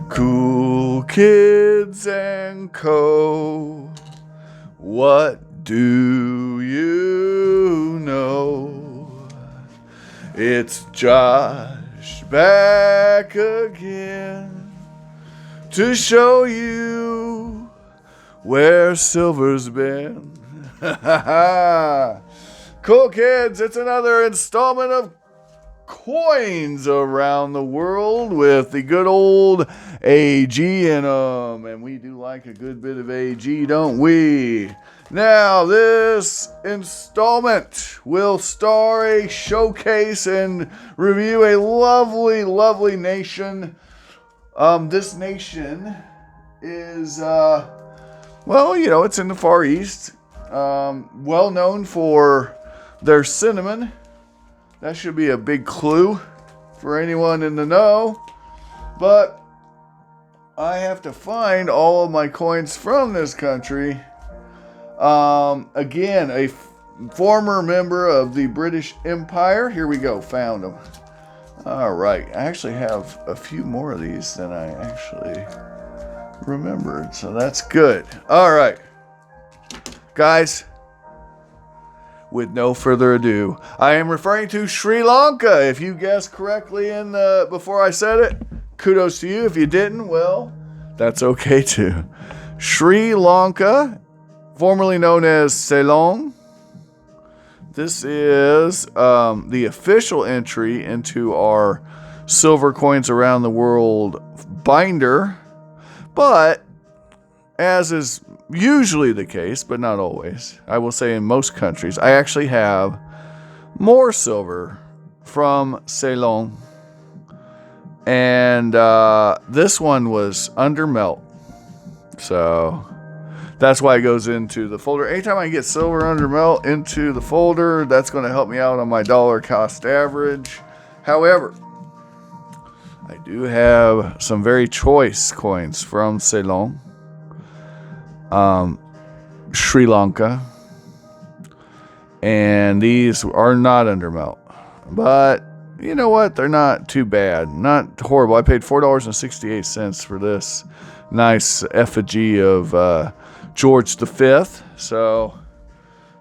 Cool Kids and Co. What do you know? It's Josh back again to show you where silver's been. Cool Kids, it's another installment of Coins Around the World with the good old AG in them. And we do like a good bit of AG, don't we? Now, this installment will star a showcase and review a lovely, lovely nation. This nation is, it's in the Far East. Well known for their cinnamon. That should be a big clue for anyone in the know. But I have to find all of my coins from this country. Again, a former member of the British Empire. Here we go. Found them. All right. I actually have a few more of these than I actually remembered. So that's good. All right. Guys, with no further ado, I am referring to Sri Lanka. If you guessed correctly before I said it, kudos to you. If you didn't, well, that's okay too. Sri Lanka, formerly known as Ceylon. This is the official entry into our Silver Coins Around the World binder. But, as is usually the case, but not always, I will say in most countries, I actually have more silver from Ceylon. And this one was under melt. So that's why it goes into the folder. Anytime I get silver under melt into the folder, that's going to help me out on my dollar cost average. However, I do have some very choice coins from Ceylon. Sri Lanka, and these are not under melt, but you know what, they're not too bad, not horrible. I paid $4.68 for this nice effigy of George V, so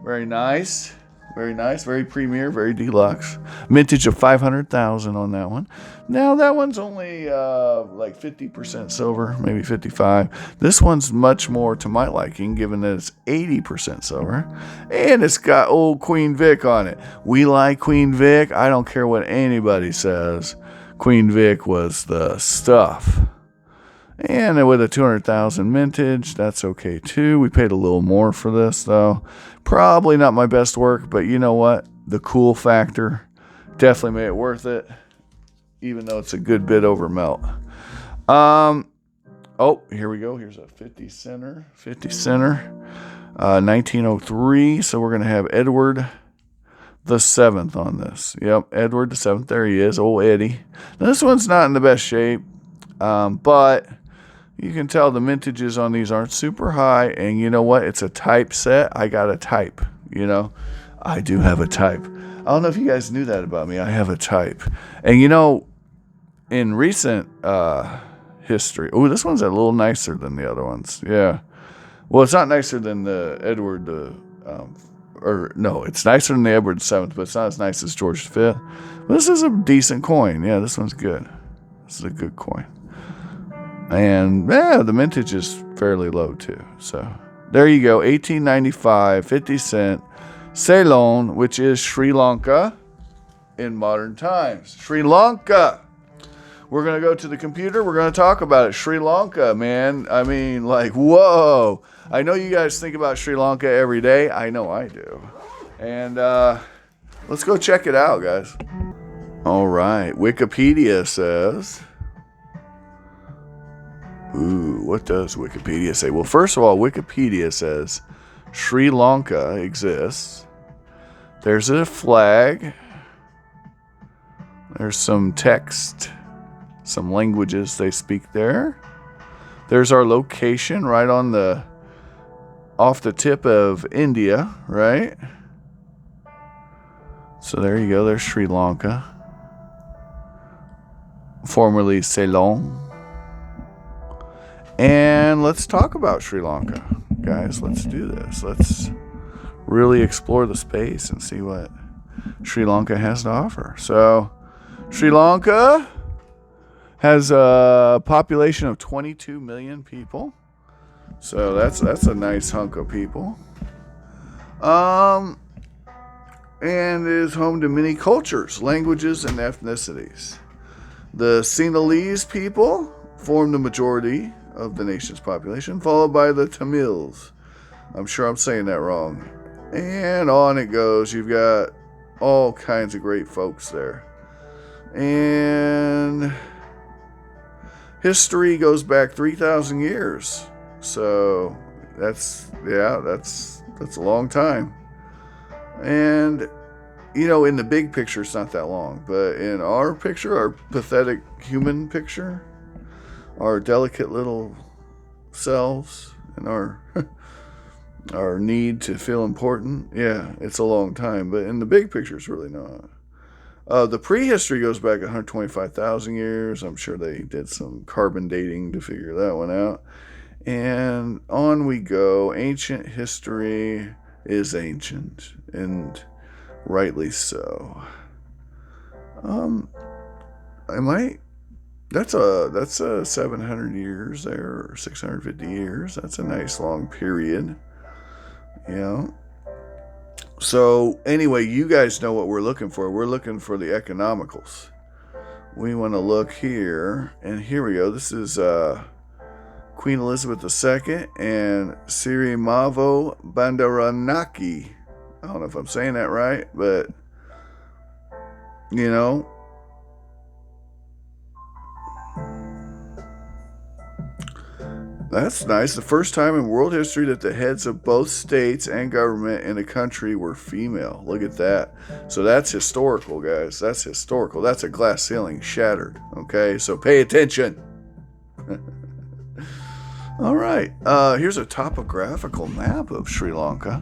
very nice, very premier, very deluxe. Mintage of 500,000 on that one. Now that one's only like 50% silver, maybe 55. This one's much more to my liking, given that it's 80% silver, and it's got old Queen Vic on it. We like Queen Vic. I don't care what anybody says. Queen Vic was the stuff. And with a 200,000 mintage, that's okay too. We paid a little more for this though. Probably not my best work, but you know what? The cool factor definitely made it worth it, even though it's a good bit over melt. Here we go. Here's a 50 center, 1903. So we're going to have Edward the 7th on this. Yep, Edward the 7th. There he is, old Eddie. Now, this one's not in the best shape, but you can tell the mintages on these aren't super high. And you know what? It's a type set. I got a type. I do have a type. I don't know if you guys knew that about me. I have a type. And in recent history, this one's a little nicer than the other ones. Yeah. Well, it's not nicer than the Edward it's nicer than the Edward VII, but it's not as nice as George V. This is a decent coin. Yeah, this one's good. This is a good coin. And the mintage is fairly low too. So there you go. 1895, 50 cent, Ceylon, which is Sri Lanka in modern times. Sri Lanka. We're going to go to the computer. We're going to talk about it. Sri Lanka, man. I mean, like, whoa. I know you guys think about Sri Lanka every day. I know I do. And let's go check it out, guys. All right. Wikipedia says... what does Wikipedia say? Well, first of all, Wikipedia says Sri Lanka exists. There's a flag. There's some text, some languages they speak there. There's our location right off the tip of India, right? So there you go. There's Sri Lanka, formerly Ceylon. And let's talk about Sri Lanka. Guys, let's do this. Let's really explore the space and see what Sri Lanka has to offer. So, Sri Lanka has a population of 22 million people. So that's a nice hunk of people. And is home to many cultures, languages, and ethnicities. The Sinhalese people form the majority of the nation's population, followed by the Tamils. I'm sure I'm saying that wrong. And on it goes. You've got all kinds of great folks there. And history goes back 3,000 years. So that's a long time. And in the big picture, it's not that long. But in our picture, our pathetic human picture, our delicate little selves and our need to feel important, yeah, it's a long time. But in the big picture, it's really not. The prehistory goes back 125,000 years. I'm sure they did some carbon dating to figure that one out. And on we go. Ancient history is ancient, and rightly so. That's a 700 years there, or 650 years. That's a nice long period. So anyway, you guys know what we're looking for. We're looking for the economicals. We want to look here, and here we go. This is Queen Elizabeth II and Sirimavo Bandaranaike. I don't know if I'm saying that right, but that's nice. The first time in world history that the heads of both states and government in a country were female. Look at that. So that's historical, guys. That's historical. That's a glass ceiling shattered. Okay, so pay attention. All right. Here's a topographical map of Sri Lanka.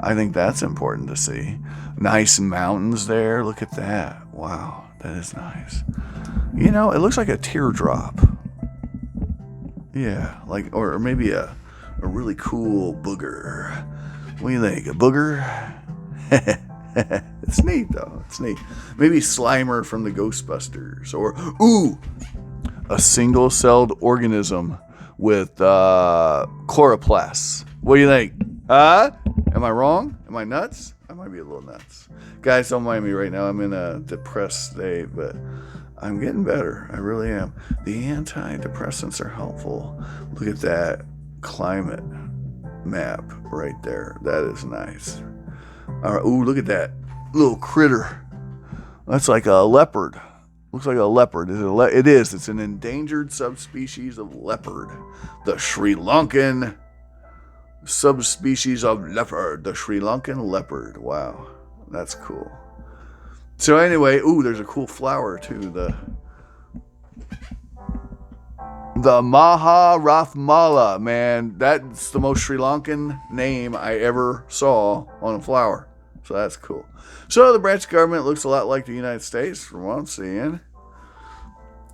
I think that's important to see. Nice mountains there. Look at that. Wow, that is nice. It looks like a teardrop. Yeah, or maybe a really cool booger. What do you think? A booger? It's neat, though. It's neat. Maybe Slimer from the Ghostbusters. Or, a single-celled organism with chloroplasts. What do you think? Am I wrong? Am I nuts? I might be a little nuts. Guys, don't mind me right now. I'm in a depressed state, but I'm getting better. I really am. The antidepressants are helpful. Look at that climate map right there. That is nice. All right. Ooh, look at that little critter. That's like a leopard. Looks like a leopard. It is. It's an endangered subspecies of leopard. The Sri Lankan subspecies of leopard. The Sri Lankan leopard. Wow. That's cool. So anyway, there's a cool flower too. The Maharathmala, man. That's the most Sri Lankan name I ever saw on a flower. So that's cool. So the branch of government looks a lot like the United States from what I'm seeing.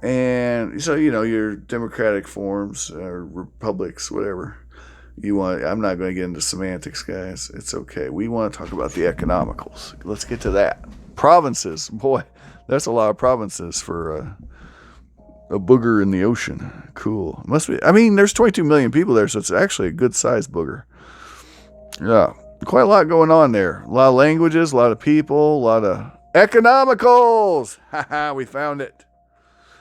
And so, your democratic forms or republics, whatever you want. I'm not going to get into semantics, guys. It's okay. We want to talk about the economicals. Let's get to that. Provinces. Boy, that's a lot of provinces for a booger in the ocean. Cool. Must be. I mean, there's 22 million people there, so it's actually a good-sized booger. Yeah. Quite a lot going on there. A lot of languages, a lot of people, a lot of economicals. Haha, we found it.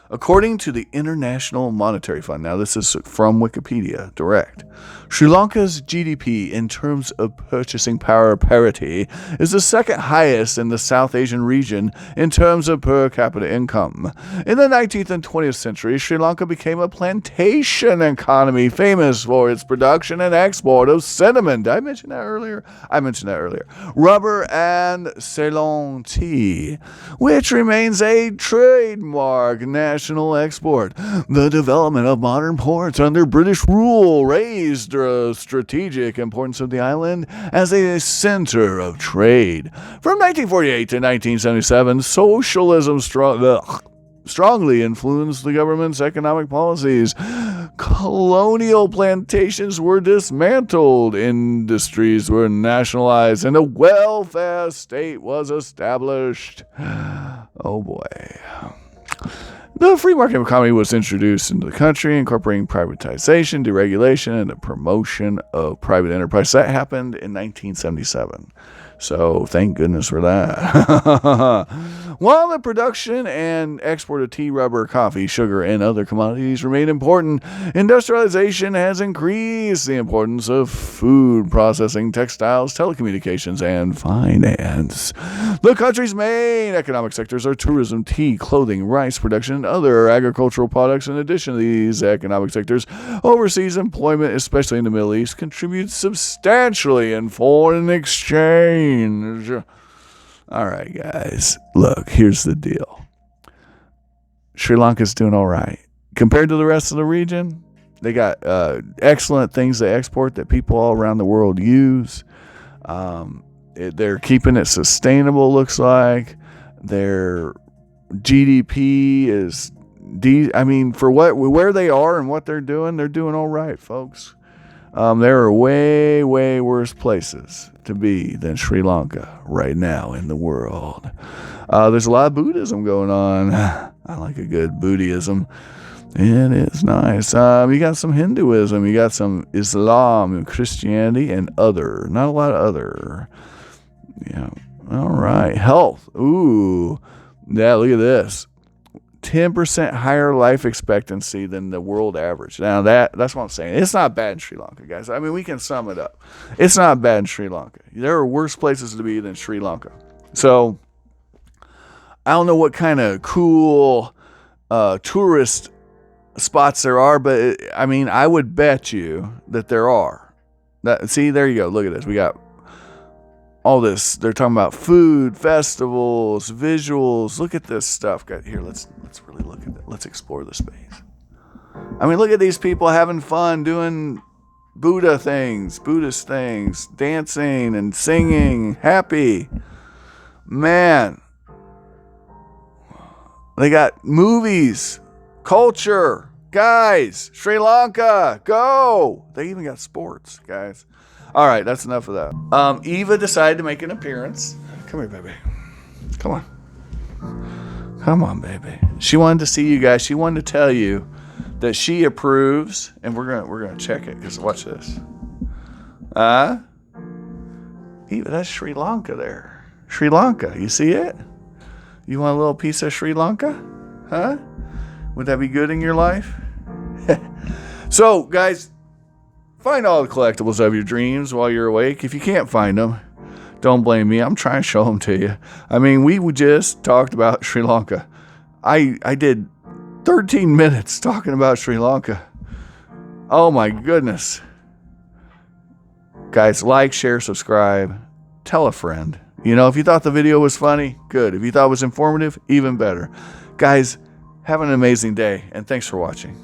According to the International Monetary Fund, now this is from Wikipedia, direct, Sri Lanka's GDP in terms of purchasing power parity is the second highest in the South Asian region in terms of per capita income. In the 19th and 20th century, Sri Lanka became a plantation economy famous for its production and export of cinnamon. Did I mention that earlier? I mentioned that earlier. Rubber and Ceylon tea, which remains a trademark national export. The development of modern ports under British rule raised the strategic importance of the island as a center of trade. From 1948 to 1977, strongly influenced the government's economic policies. Colonial plantations were dismantled, industries were nationalized, and a welfare state was established. Oh boy. The free market economy was introduced into the country, incorporating privatization, deregulation, and the promotion of private enterprise. That happened in 1977. So thank goodness for that. While the production and export of tea, rubber, coffee, sugar, and other commodities remain important, industrialization has increased the importance of food processing, textiles, telecommunications, and finance. The country's main economic sectors are tourism, tea, clothing, rice production, and other agricultural products. In addition to these economic sectors, overseas employment, especially in the Middle East, contributes substantially in foreign exchange. All right, guys. Look, here's the deal. Sri Lanka's doing all right. Compared to the rest of the region, they got excellent things they export that people all around the world use. They're keeping it sustainable, looks like. Their GDP is, for where they are and what they're doing all right, folks. There are way, way worse places to be than Sri Lanka right now in the world. There's a lot of Buddhism going on. I like a good Buddhism. It is nice. You got some Hinduism. You got some Islam, Christianity, and other. Not a lot of other. Yeah. All right. Health. Ooh. Yeah, look at this. 10% higher life expectancy than the world average. Now that's what I'm saying. It's not bad in Sri Lanka, guys. We can sum it up. It's not bad in Sri Lanka. There are worse places to be than Sri Lanka. So I don't know what kind of cool tourist spots there are, but I would bet you that there are. See, there you go. Look at this. We got all this. They're talking about food, festivals, visuals. Look at this stuff. Here, let's really look at it. Let's explore the space. Look at these people having fun doing Buddhist things, dancing and singing, happy. Man. They got movies, culture, guys, Sri Lanka, go. They even got sports, guys. All right, that's enough of that. Eva decided to make an appearance. Come here, baby. Come on. Come on, baby. She wanted to see you guys. She wanted to tell you that she approves, and we're gonna check it. Cause watch this. Eva, that's Sri Lanka there. Sri Lanka, you see it? You want a little piece of Sri Lanka? Huh? Would that be good in your life? So, guys, find all the collectibles of your dreams while you're awake. If you can't find them, don't blame me. I'm trying to show them to you. We just talked about Sri Lanka. I did 13 minutes talking about Sri Lanka. Oh my goodness. Guys, like, share, subscribe. Tell a friend. If you thought the video was funny, good. If you thought it was informative, even better. Guys, have an amazing day, and thanks for watching.